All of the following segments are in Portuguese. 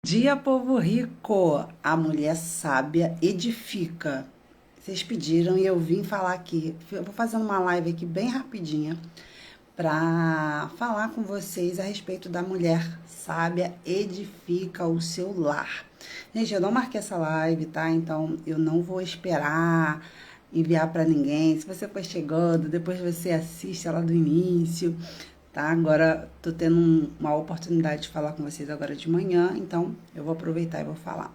Dia, povo rico, a mulher sábia edifica. Vocês pediram e eu vim falar aqui. Eu vou fazendo uma live aqui bem rapidinha para falar com vocês a respeito da mulher sábia edifica o seu lar. Gente, eu não marquei essa live, tá? Então eu não vou esperar enviar para ninguém. Se você for chegando, depois você assiste ela do início. Tá? Agora tô tendo uma oportunidade de falar com vocês agora de manhã, então eu vou aproveitar e vou falar.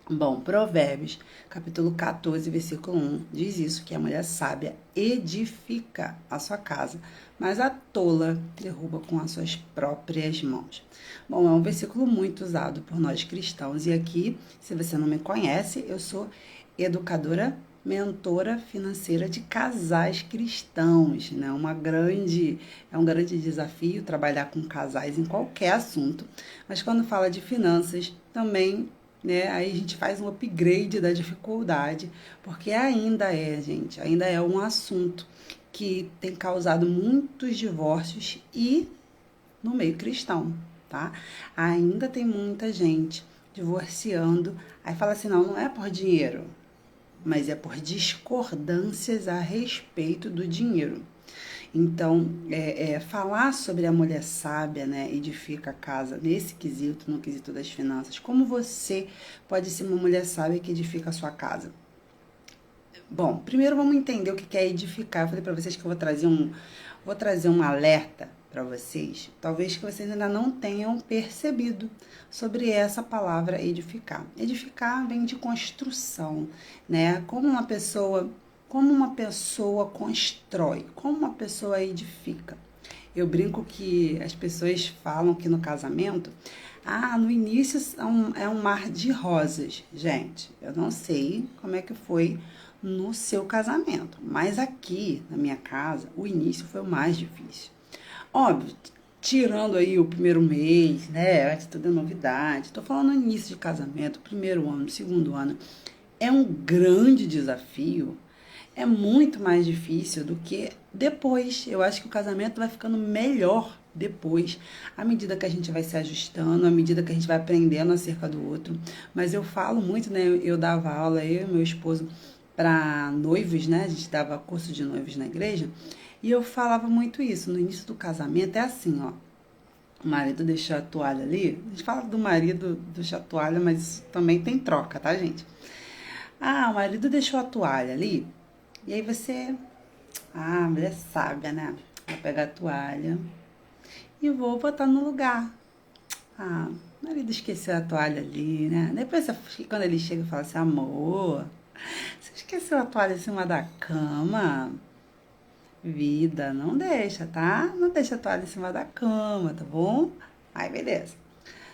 Bom, Provérbios, capítulo 14, versículo 1, diz isso, que a mulher sábia edifica a sua casa, mas a tola derruba com as suas próprias mãos. Bom, é um versículo muito usado por nós cristãos, e aqui, se você não me conhece, eu sou educadora, mentora financeira de casais cristãos, né? É um grande desafio trabalhar com casais em qualquer assunto, mas quando fala de finanças, também, né? Aí a gente faz um upgrade da dificuldade, porque ainda é um assunto que tem causado muitos divórcios e no meio cristão, tá? Ainda tem muita gente divorciando, aí fala assim, não, não é por dinheiro, mas é por discordâncias a respeito do dinheiro. Então, falar sobre a mulher sábia, né, edifica a casa nesse quesito, no quesito das finanças. Como você pode ser uma mulher sábia que edifica a sua casa? Bom, primeiro vamos entender o que é edificar. Eu falei para vocês que eu vou trazer um alerta para vocês, talvez que vocês ainda não tenham percebido sobre essa palavra edificar. Edificar vem de construção, né? Como uma pessoa constrói, como uma pessoa edifica. Eu brinco que as pessoas falam que no casamento, no início é um mar de rosas. Gente, eu não sei como é que foi no seu casamento, mas aqui na minha casa, o início foi o mais difícil. Óbvio, tirando aí o primeiro mês, né? Antes de tudo é novidade. Tô falando no início de casamento, primeiro ano, segundo ano. É um grande desafio. É muito mais difícil do que depois. Eu acho que o casamento vai ficando melhor depois, à medida que a gente vai se ajustando, à medida que a gente vai aprendendo acerca do outro. Mas eu falo muito, né? Eu dava aula, eu e meu esposo, para noivos, né? A gente dava curso de noivos na igreja. E eu falava muito isso. No início do casamento é assim, ó. O marido deixou a toalha ali. A gente fala do marido deixar a toalha, mas isso também tem troca, tá, gente? O marido deixou a toalha ali. E aí você. Mulher sábia, né? Vou pegar a toalha e vou botar no lugar. O marido esqueceu a toalha ali, né? Depois, quando ele chega, fala assim: amor, você esqueceu a toalha em cima da cama? Vida, não deixa, tá? Não deixa a toalha em cima da cama, tá bom? Aí, beleza.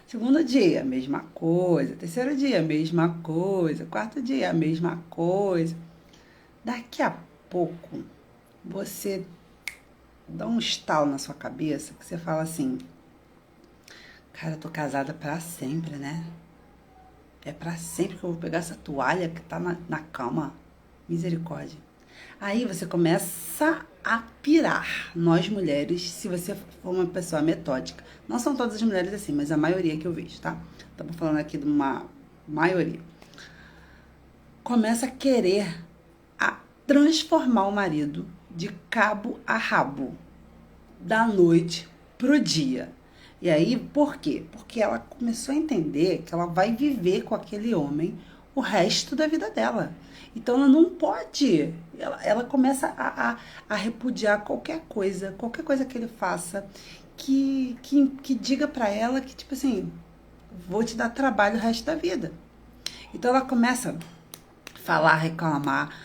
Segundo dia, mesma coisa. Terceiro dia, mesma coisa. Quarto dia, mesma coisa. Daqui a pouco, você dá um estalo na sua cabeça que você fala assim: cara, eu tô casada pra sempre, né? É pra sempre que eu vou pegar essa toalha que tá na cama. Misericórdia. Aí você começa a pirar. Nós mulheres, se você for uma pessoa metódica, não são todas as mulheres assim, mas a maioria que eu vejo, tá? Estamos falando aqui de uma maioria. Começa a querer transformar o marido de cabo a rabo, da noite pro dia. E aí, por quê? Porque ela começou a entender que ela vai viver com aquele homem o resto da vida dela. Então ela não pode. Ela começa a repudiar qualquer coisa que ele faça, que diga pra ela que, tipo assim, vou te dar trabalho o resto da vida. Então ela começa a falar, reclamar,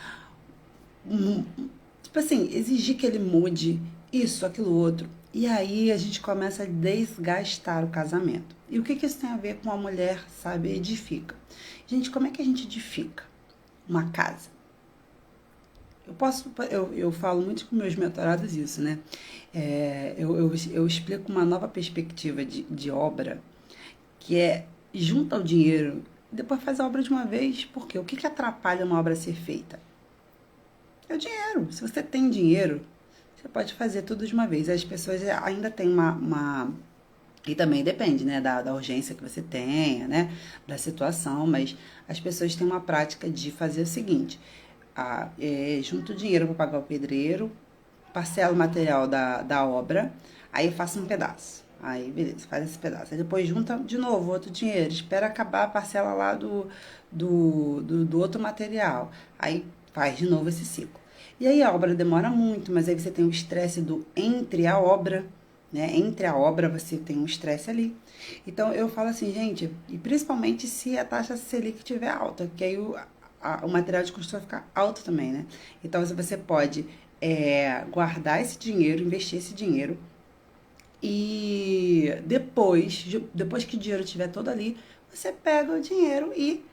tipo assim, exigir que ele mude isso, aquilo, outro. E aí a gente começa a desgastar o casamento. E o que isso tem a ver com a mulher, sabe, edifica? Gente, como é que a gente edifica uma casa? Eu falo muito com meus mentorados isso, né? Eu explico uma nova perspectiva de obra, que é junta o dinheiro, depois faz a obra de uma vez, porque o que atrapalha uma obra ser feita? É o dinheiro. Se você tem dinheiro, você pode fazer tudo de uma vez. As pessoas ainda têm E também depende, né, da urgência que você tenha, né, da situação, mas as pessoas têm uma prática de fazer o seguinte: junto o dinheiro para pagar o pedreiro, parcela o material da obra, aí eu faço um pedaço. Aí, beleza, faz esse pedaço. Aí depois junta de novo outro dinheiro, espera acabar a parcela lá do outro material. Aí faz de novo esse ciclo. E aí a obra demora muito, mas aí você tem o estresse do entre a obra, né? Entre a obra você tem um estresse ali. Então eu falo assim, gente, e principalmente se a taxa Selic estiver alta, que aí o material de construção fica alto também, né? Então você pode guardar esse dinheiro, investir esse dinheiro e depois que o dinheiro estiver todo ali, você pega o dinheiro e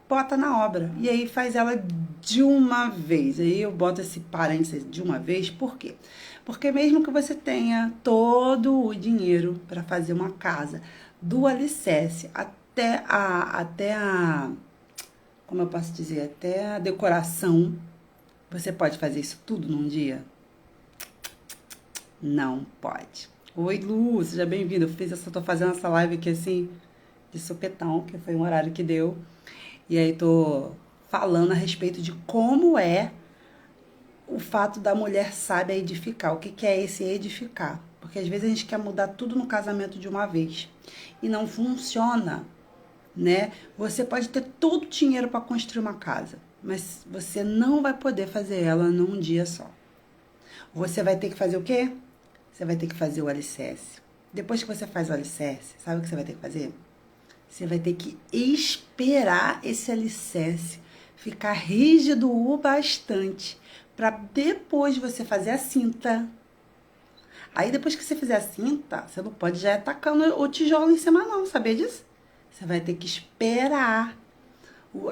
bota na obra. E aí faz ela de uma vez. Aí eu boto esse parênteses de uma vez, por quê? Porque mesmo que você tenha todo o dinheiro para fazer uma casa, do alicerce até a, como eu posso dizer, até a decoração, você pode fazer isso tudo num dia? Não pode. Oi, Lu, seja bem-vinda. Tô fazendo essa live aqui assim, de supetão, que foi um horário que deu. E aí tô falando a respeito de como é o fato da mulher sábia edificar. O que que é esse edificar? Porque às vezes a gente quer mudar tudo no casamento de uma vez. E não funciona, né? Você pode ter todo o dinheiro para construir uma casa, mas você não vai poder fazer ela num dia só. Você vai ter que fazer o quê? Você vai ter que fazer o alicerce. Depois que você faz o alicerce, sabe o que você vai ter que fazer? Você vai ter que esperar esse alicerce ficar rígido o bastante para depois você fazer a cinta. Aí depois que você fizer a cinta, você não pode já ir tacando o tijolo em cima não, sabia disso? Você vai ter que esperar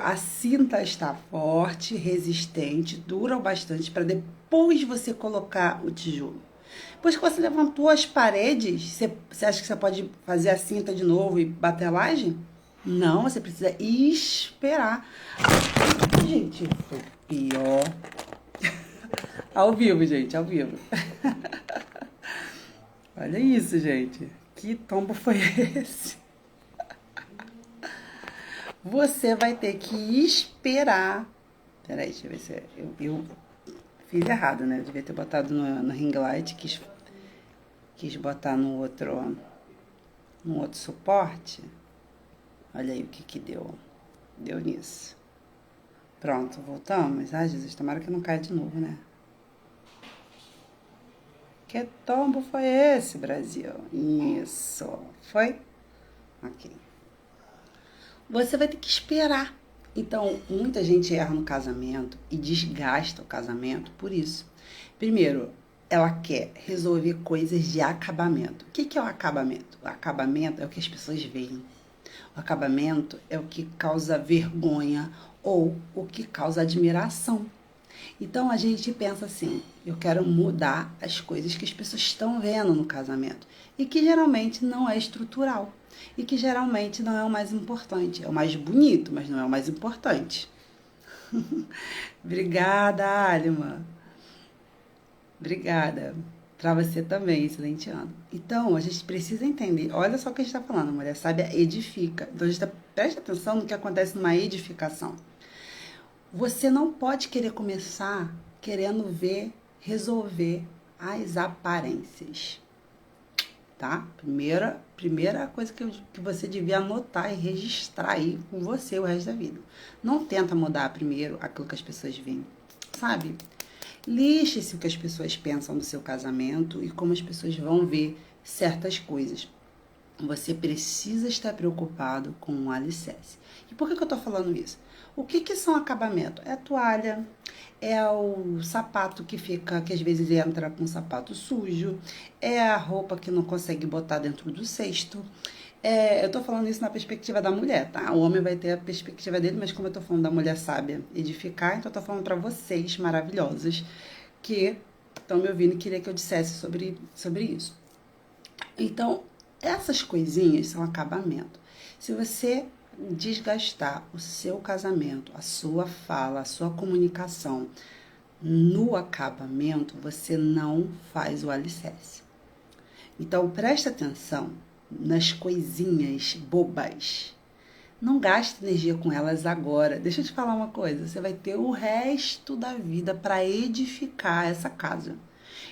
a cinta estar forte, resistente, dura o bastante para depois você colocar o tijolo. Depois que você levantou as paredes, você acha que você pode fazer a cinta de novo e bater a laje? Não, você precisa esperar. Gente, foi pior. Ao vivo, gente, ao vivo. Olha isso, gente. Que tombo foi esse? Você vai ter que esperar. Peraí, deixa eu ver se eu fiz errado, né? Eu devia ter botado no ring light, quis botar no outro suporte. Olha aí o que deu. Deu nisso. Pronto, voltamos. Ai, Jesus, tomara que não caia de novo, né? Que tombo foi esse, Brasil? Isso. Foi? Ok. Você vai ter que esperar. Então, muita gente erra no casamento e desgasta o casamento por isso. Primeiro, ela quer resolver coisas de acabamento. O que é o acabamento? O acabamento é o que as pessoas veem. O acabamento é o que causa vergonha ou o que causa admiração. Então a gente pensa assim, eu quero mudar as coisas que as pessoas estão vendo no casamento e que geralmente não é estrutural e que geralmente não é o mais importante, é o mais bonito, mas não é o mais importante. Obrigada, Alima. Obrigada. Para você também, excelente ano. Então, a gente precisa entender. Olha só o que a gente está falando, a mulher sábia edifica. Então, a gente presta atenção no que acontece numa edificação. Você não pode querer começar querendo resolver as aparências, tá? Primeira coisa que você devia anotar e registrar aí com você o resto da vida. Não tenta mudar primeiro aquilo que as pessoas veem, sabe? Lixe-se o que as pessoas pensam do seu casamento e como as pessoas vão ver certas coisas. Você precisa estar preocupado com o alicerce. E por que eu tô falando isso? O que são acabamento? É a toalha, é o sapato que às vezes entra com sapato sujo, é a roupa que não consegue botar dentro do cesto. Eu tô falando isso na perspectiva da mulher, tá? O homem vai ter a perspectiva dele, mas como eu tô falando da mulher sábia edificar, então eu tô falando para vocês maravilhosos que estão me ouvindo e queria que eu dissesse sobre isso. Então, essas coisinhas são acabamento. Se você desgastar o seu casamento, a sua fala, a sua comunicação no acabamento, você não faz o alicerce. Então, presta atenção nas coisinhas bobas. Não gaste energia com elas agora. Deixa eu te falar uma coisa, você vai ter o resto da vida para edificar essa casa.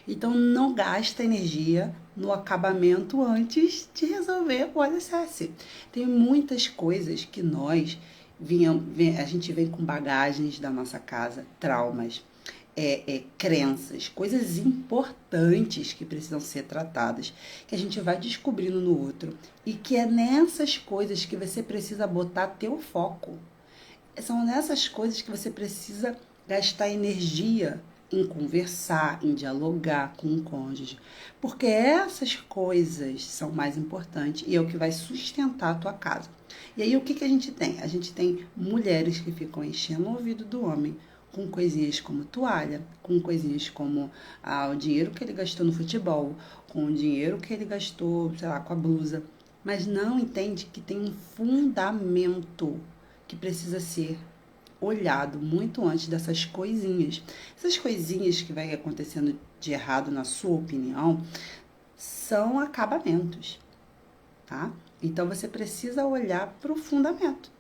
Então, não gasta energia no acabamento antes de resolver o alicerce. Tem muitas coisas que a gente vem com bagagens da nossa casa, traumas, crenças, coisas importantes que precisam ser tratadas, que a gente vai descobrindo no outro. E que é nessas coisas que você precisa botar teu foco. São nessas coisas que você precisa gastar energia em conversar, em dialogar com o cônjuge. Porque essas coisas são mais importantes e é o que vai sustentar a tua casa. E aí o que a gente tem? A gente tem mulheres que ficam enchendo o ouvido do homem com coisinhas como toalha, com coisinhas como o dinheiro que ele gastou no futebol, com o dinheiro que ele gastou, sei lá, com a blusa. Mas não entende que tem um fundamento que precisa ser olhado muito antes dessas coisinhas. Essas coisinhas que vai acontecendo de errado, na sua opinião, são acabamentos, tá? Então você precisa olhar para o fundamento.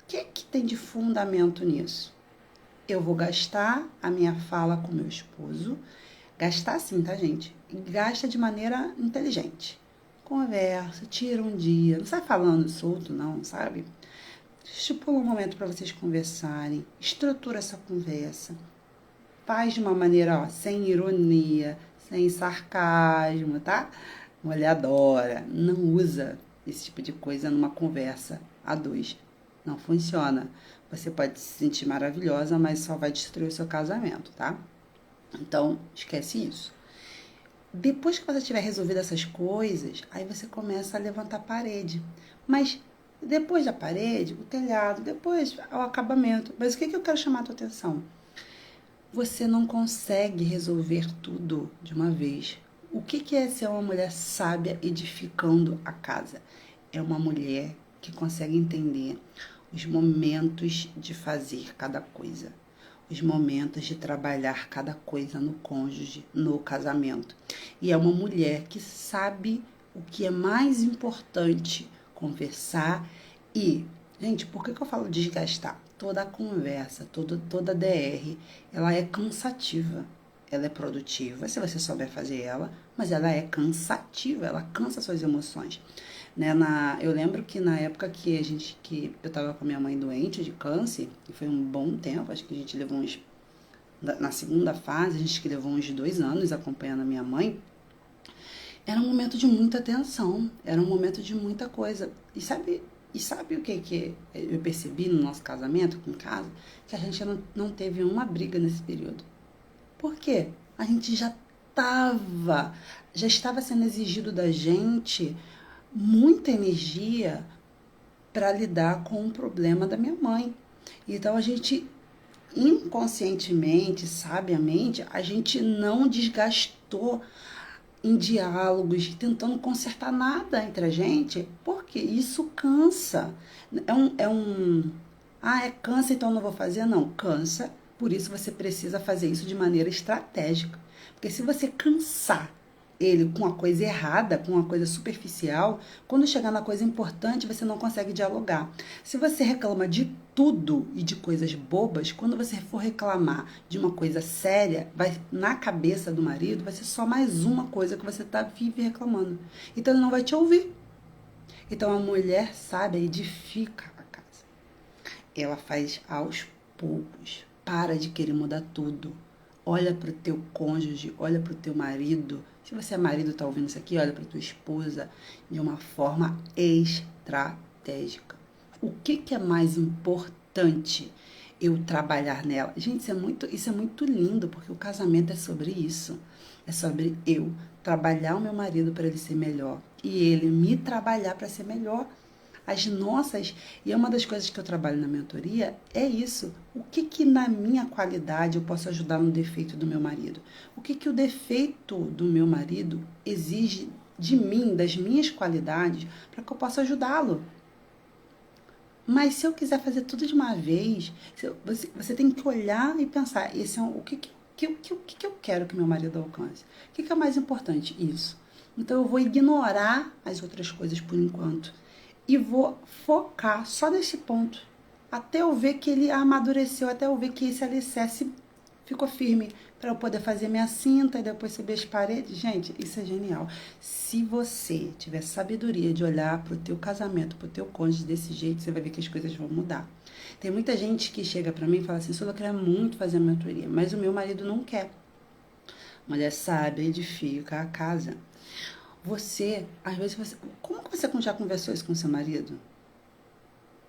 O que tem de fundamento nisso? Eu vou gastar a minha fala com meu esposo, gastar sim, tá, gente? E gasta de maneira inteligente. Conversa, tira um dia, não sai falando solto, não, sabe? Estipula um momento para vocês conversarem, estrutura essa conversa, faz de uma maneira, sem ironia, sem sarcasmo, tá? Mulher adora, não usa esse tipo de coisa numa conversa a dois. Não funciona. Você pode se sentir maravilhosa, mas só vai destruir o seu casamento, tá? Então, esquece isso. Depois que você tiver resolvido essas coisas, aí você começa a levantar a parede. Mas depois da parede, o telhado, depois o acabamento. Mas o que eu quero chamar a tua atenção? Você não consegue resolver tudo de uma vez. O que é ser uma mulher sábia edificando a casa? É uma mulher que consegue entender os momentos de fazer cada coisa, os momentos de trabalhar cada coisa no cônjuge, no casamento. E é uma mulher que sabe o que é mais importante, conversar e... Gente, por que eu falo desgastar? Toda a conversa, toda DR, ela é cansativa. Ela é produtiva, se você souber fazer ela, mas ela é cansativa, ela cansa suas emoções. Né? Eu lembro que na época que eu tava com a minha mãe doente de câncer, e foi um bom tempo, acho que a gente levou na segunda fase, a gente que levou uns 2 anos acompanhando a minha mãe, era um momento de muita tensão, era um momento de muita coisa. E sabe o que eu percebi no nosso casamento, aqui em casa? Que a gente não teve uma briga nesse período. Por quê? A gente já estava sendo exigido da gente muita energia para lidar com o problema da minha mãe. Então a gente inconscientemente, sabiamente, a gente não desgastou em diálogos, tentando consertar nada entre a gente, porque isso cansa. Cansa, então não vou fazer? Não, cansa, por isso você precisa fazer isso de maneira estratégica. Porque se você cansar ele com a coisa errada, com uma coisa superficial, quando chegar na coisa importante, você não consegue dialogar. Se você reclama de tudo e de coisas bobas, quando você for reclamar de uma coisa séria, na cabeça do marido, vai ser só mais uma coisa que você vive reclamando. Então ele não vai te ouvir. Então a mulher sábia edifica a casa. Ela faz aos poucos. Para de querer mudar tudo. Olha para o teu cônjuge, olha para o teu marido. Se você é marido, está ouvindo isso aqui, olha para tua esposa de uma forma estratégica. O que é mais importante eu trabalhar nela? Gente, isso é muito lindo, porque o casamento é sobre isso. É sobre eu trabalhar o meu marido para ele ser melhor e ele me trabalhar para ser melhor. E é uma das coisas que eu trabalho na mentoria, é isso. O que na minha qualidade eu posso ajudar no defeito do meu marido? O que o defeito do meu marido exige de mim, das minhas qualidades, para que eu possa ajudá-lo? Mas se eu quiser fazer tudo de uma vez, você tem que olhar e pensar, o que eu quero que meu marido alcance? O que é mais importante? Isso. Então eu vou ignorar as outras coisas por enquanto e vou focar só nesse ponto, até eu ver que ele amadureceu, até eu ver que esse alicerce ficou firme, para eu poder fazer minha cinta e depois subir as paredes. Gente, isso é genial. Se você tiver sabedoria de olhar pro teu casamento, pro teu cônjuge desse jeito, você vai ver que as coisas vão mudar. Tem muita gente que chega para mim e fala assim: Sula, eu queria muito fazer mentoria, mas o meu marido não quer. Mulher sábia edifica a casa. Você, às vezes, como que você já conversou isso com seu marido?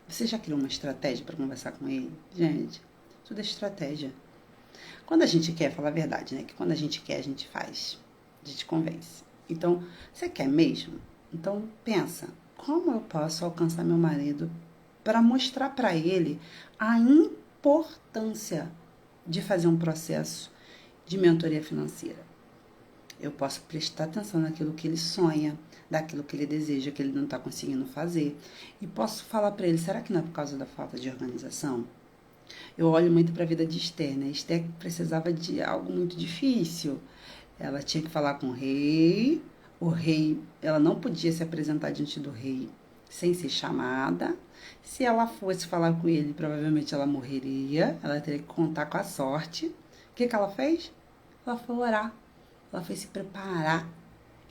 Você já criou uma estratégia para conversar com ele? Gente, tudo é estratégia. Quando a gente quer, falar a verdade, né? Que quando a gente quer, a gente faz. A gente convence. Então, você quer mesmo? Então, pensa, como eu posso alcançar meu marido para mostrar para ele a importância de fazer um processo de mentoria financeira? Eu posso prestar atenção naquilo que ele sonha, daquilo que ele deseja, que ele não está conseguindo fazer. E posso falar para ele, será que não é por causa da falta de organização? Eu olho muito para a vida de Esther, né? Esther precisava de algo muito difícil. Ela tinha que falar com o rei, ela não podia se apresentar diante do rei sem ser chamada. Se ela fosse falar com ele, provavelmente ela morreria, ela teria que contar com a sorte. O que ela fez? Ela foi orar, ela foi se preparar,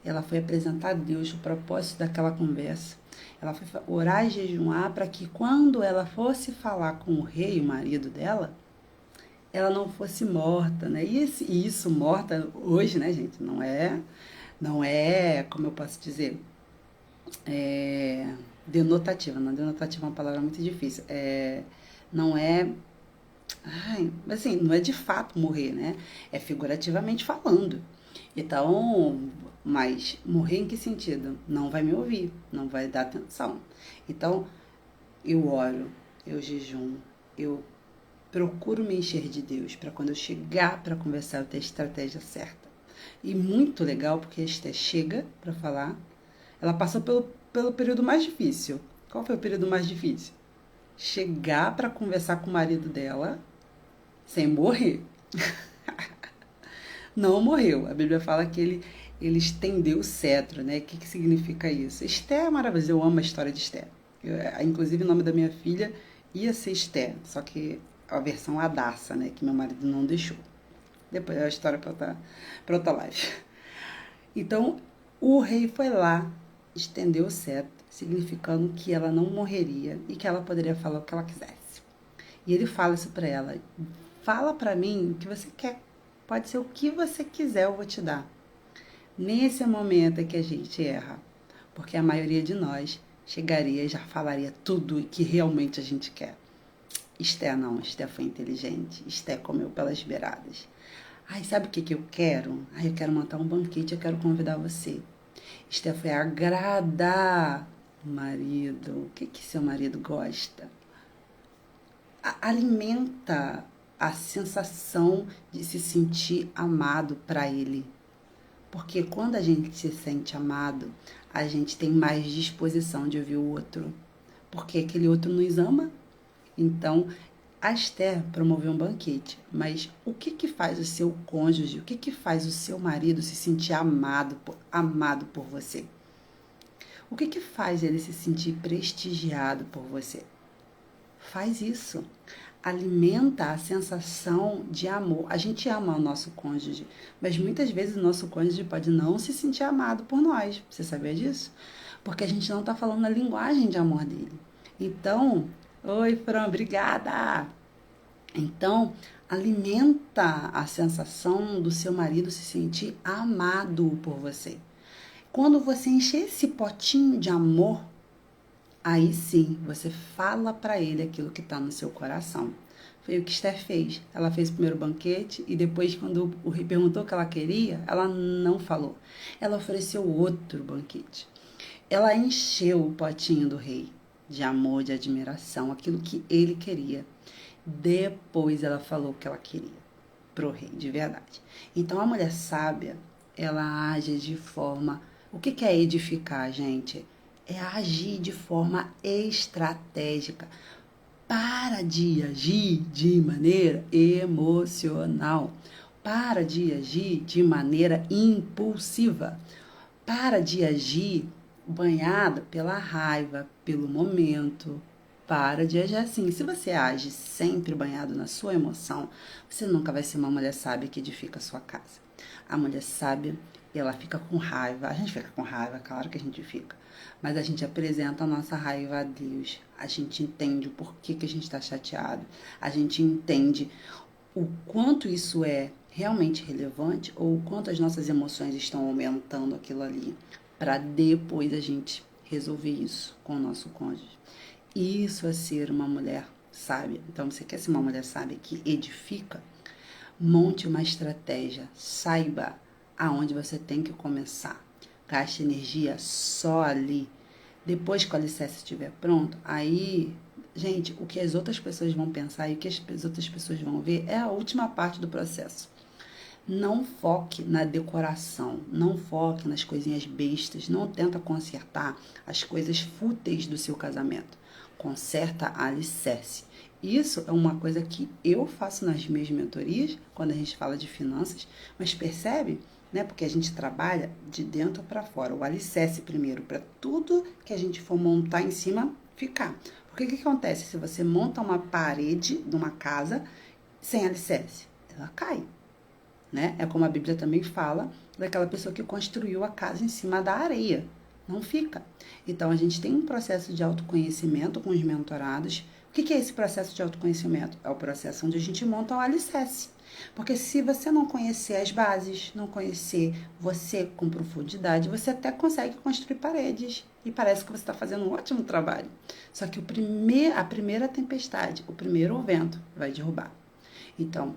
ela foi apresentar a Deus o propósito daquela conversa. Ela foi orar e jejuar para que quando ela fosse falar com o rei, o marido dela, ela não fosse morta, né? E isso morta hoje, né, gente? Não é, como eu posso dizer, denotativa. Não, denotativa é uma palavra muito difícil. Não é, assim, não é de fato morrer, né? É figurativamente falando. Então, mas morrer em que sentido? Não vai me ouvir, não vai dar atenção. Então, eu oro, eu jejum, eu procuro me encher de Deus para quando eu chegar para conversar eu ter a estratégia certa. E muito legal porque a Esther chega para falar, ela passou pelo período mais difícil. Qual foi o período mais difícil? Chegar para conversar com o marido dela sem morrer. Não morreu. A Bíblia fala que ele estendeu o cetro, né? O que significa isso? Esther é maravilhoso. Eu amo a história de Esther. Inclusive, o nome da minha filha ia ser Esther, só que a versão Adassa, né? Que meu marido não deixou. Depois é a história para outra live. Então, o rei foi lá, estendeu o cetro, significando que ela não morreria e que ela poderia falar o que ela quisesse. E ele fala isso para ela. Fala para mim o que você quer. Pode ser o que você quiser, eu vou te dar. Nesse momento é que a gente erra, porque a maioria de nós chegaria e já falaria tudo o que realmente a gente quer. Esther não, Esther foi inteligente, Esther comeu pelas beiradas. Ai, sabe o que eu quero? Ai, eu quero montar um banquete, eu quero convidar você. Esther foi agradar o marido. O que seu marido gosta? Alimenta a sensação de se sentir amado para ele. Porque quando a gente se sente amado, a gente tem mais disposição de ouvir o outro. Porque aquele outro nos ama. Então, a Esther promoveu um banquete. Mas o que faz o seu cônjuge, o que faz o seu marido se sentir amado por você? O que faz ele se sentir prestigiado por você? Faz isso. Alimenta a sensação de amor. A gente ama o nosso cônjuge, mas muitas vezes o nosso cônjuge pode não se sentir amado por nós. Você sabia disso? Porque a gente não está falando a linguagem de amor dele. Então, oi, Fran, obrigada! Então, alimenta a sensação do seu marido se sentir amado por você. Quando você encher esse potinho de amor, aí sim, você fala para ele aquilo que está no seu coração. Foi o que Esther fez. Ela fez o primeiro banquete e depois, quando o rei perguntou o que ela queria, ela não falou. Ela ofereceu outro banquete. Ela encheu o potinho do rei de amor, de admiração, aquilo que ele queria. Depois ela falou o que ela queria pro rei, de verdade. Então, a mulher sábia, ela age de forma... O que é edificar, gente? É agir de forma estratégica. Para de agir de maneira emocional. Para de agir de maneira impulsiva. Para de agir banhada pela raiva, pelo momento. Para de agir assim. Se você age sempre banhado na sua emoção, você nunca vai ser uma mulher sábia que edifica a sua casa. A mulher sábia, ela fica com raiva. A gente fica com raiva, claro que a gente fica. Mas a gente apresenta a nossa raiva a Deus. A gente entende o porquê que a gente está chateado. A gente entende o quanto isso é realmente relevante ou o quanto as nossas emoções estão aumentando aquilo ali, para depois a gente resolver isso com o nosso cônjuge. Isso é ser uma mulher sábia. Então, você quer ser uma mulher sábia que edifica? Monte uma estratégia, saiba aonde você tem que começar. Gaste energia só ali. Depois que o alicerce estiver pronto, aí, gente, o que as outras pessoas vão pensar e o que as outras pessoas vão ver é a última parte do processo. Não foque na decoração, não foque nas coisinhas bestas, não tenta consertar as coisas fúteis do seu casamento. Conserta a alicerce. Isso é uma coisa que eu faço nas minhas mentorias, quando a gente fala de finanças, mas percebe, né? Porque a gente trabalha de dentro para fora. O alicerce primeiro, para tudo que a gente for montar em cima ficar. Porque o que acontece se você monta uma parede de uma casa sem alicerce? Ela cai, né? É como a Bíblia também fala daquela pessoa que construiu a casa em cima da areia. Não fica. Então, a gente tem um processo de autoconhecimento com os mentorados. O que é esse processo de autoconhecimento? É o processo onde a gente monta o alicerce. Porque se você não conhecer as bases, não conhecer você com profundidade, você até consegue construir paredes. E parece que você está fazendo um ótimo trabalho. Só que a primeira tempestade, o primeiro vento vai derrubar. Então,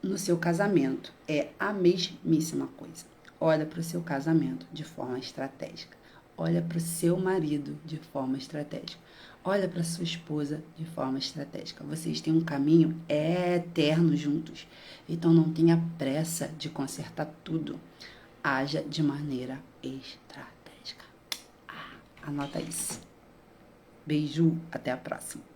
no seu casamento é a mesmíssima coisa. Olha para o seu casamento de forma estratégica. Olha para o seu marido de forma estratégica. Olha para sua esposa de forma estratégica. Vocês têm um caminho eterno juntos. Então não tenha pressa de consertar tudo. Haja de maneira estratégica. Anota isso. Beijo, até a próxima.